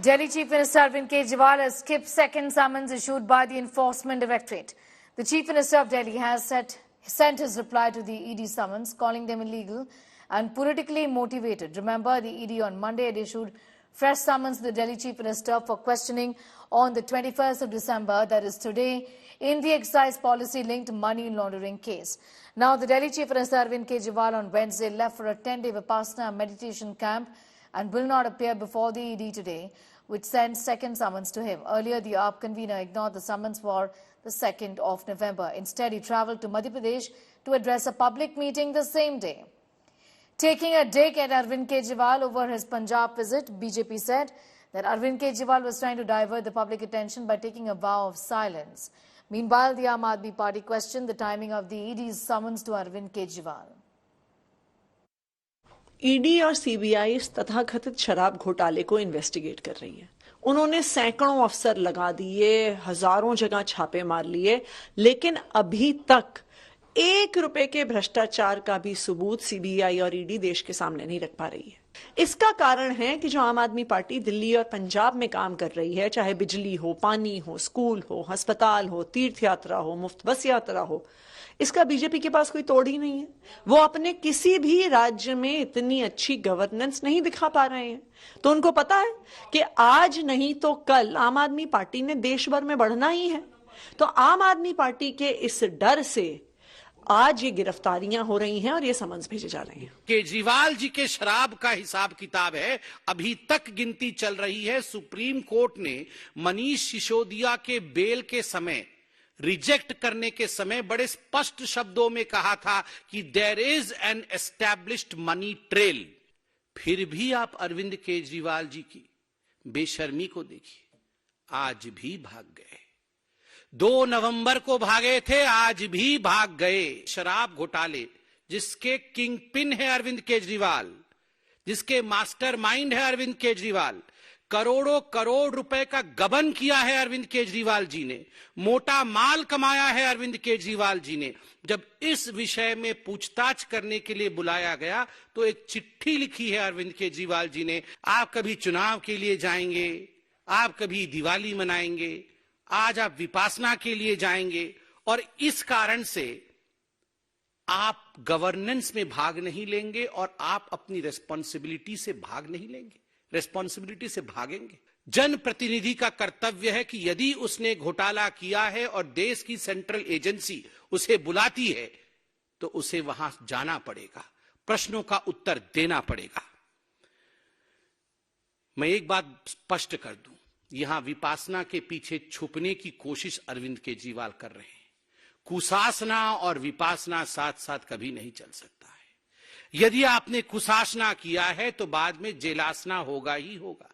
Delhi Chief Minister Arvind Kejriwal has skipped second summons issued by the Enforcement Directorate. The Chief Minister of Delhi has sent his reply to the ED summons, calling them illegal and politically motivated. Remember, the ED on Monday had issued fresh summons to the Delhi Chief Minister for questioning on the 21st of December, that is today, in the excise policy-linked money laundering case. Now, the Delhi Chief Minister Arvind Kejriwal on Wednesday left for a 10-day Vipassana meditation camp and will not appear before the ED today, which sent second summons to him. Earlier, the AAP convener ignored the summons for the 2nd of November. Instead, he travelled to Madhya Pradesh to address a public meeting the same day. Taking a dig at Arvind Kejriwal over his Punjab visit, BJP said that Arvind Kejriwal was trying to divert the public attention by taking a vow of silence. Meanwhile, the Aam Aadmi Party questioned the timing of the ED's summons to Arvind Kejriwal. ED और CBI इस तथाकथित शराब घोटाले को investigate कर रही है। उन्होंने सैकड़ों अफसर लगा दिए, हजारों जगह छापे मार लिए, लेकिन अभी तक 1 रुपए के भ्रष्टाचार का भी सबूत सीबीआई और ईडी देश के सामने नहीं रख पा रही है। इसका कारण है कि जो आम आदमी पार्टी दिल्ली और पंजाब में काम कर रही है, चाहे बिजली हो, पानी हो, स्कूल हो, अस्पताल हो, तीर्थ यात्रा हो, मुफ्त बस यात्रा हो, इसका बीजेपी के पास कोई तोड़ ही नहीं है। वो अपने किसी भी राज्य में इतनी अच्छी गवर्नेंस नहीं दिखा पा रहे हैं। तो उनको पता है कि आज नहीं तो कल आम आदमी पार्टी ने देश भर में बढ़ना ही है। तो आम आदमी पार्टी के इस डर से आज ये गिरफ्तारियां हो रही हैं और ये समन्स भेजे जा रहे हैं। केजरीवाल जी के शराब का हिसाब किताब है, अभी तक गिनती चल रही है। सुप्रीम कोर्ट ने मनीष सिसोदिया के बेल के समय, रिजेक्ट करने के समय बड़े स्पष्ट शब्दों में कहा था कि there is an established money trail. फिर भी आप अरविंद केजरीवाल जी की बेशर्मी को देखिए, आज भी भाग गए। 2 नवंबर को भागे थे, आज भी भाग गए। शराब घोटाले जिसके किंग पिन है अरविंद केजरीवाल, जिसके मास्टरमाइंड है अरविंद केजरीवाल, करोड़ों करोड़ रुपए का गबन किया है अरविंद केजरीवाल जी ने, मोटा माल कमाया है अरविंद केजरीवाल जी ने। जब इस विषय में पूछताछ करने के लिए बुलाया गया तो एक चिट्ठी लिखी है अरविंद केजरीवाल जी ने, आप कभी चुनाव के लिए जाएंगे, आप कभी दिवाली मनाएंगे, आज आप विपासना के लिए जाएंगे और इस कारण से आप गवर्नेंस में भाग नहीं लेंगे और आप अपनी रेस्पॉन्सिबिलिटी से भाग नहीं लेंगे, रेस्पॉन्सिबिलिटी से भागेंगे। जनप्रतिनिधि का कर्तव्य है कि यदि उसने घोटाला किया है और देश की सेंट्रल एजेंसी उसे बुलाती है तो उसे वहां जाना पड़ेगा, प्रश्नों का उत्तर देना पड़ेगा। मैं एक बात स्पष्ट कर दूं, यहां विपासना के पीछे छुपने की कोशिश अरविंद केजरीवाल कर रहे हैं। कुशासना और विपासना साथ साथ कभी नहीं चल सकता है। यदि आपने कुशासना किया है तो बाद में जेलासना होगा ही होगा।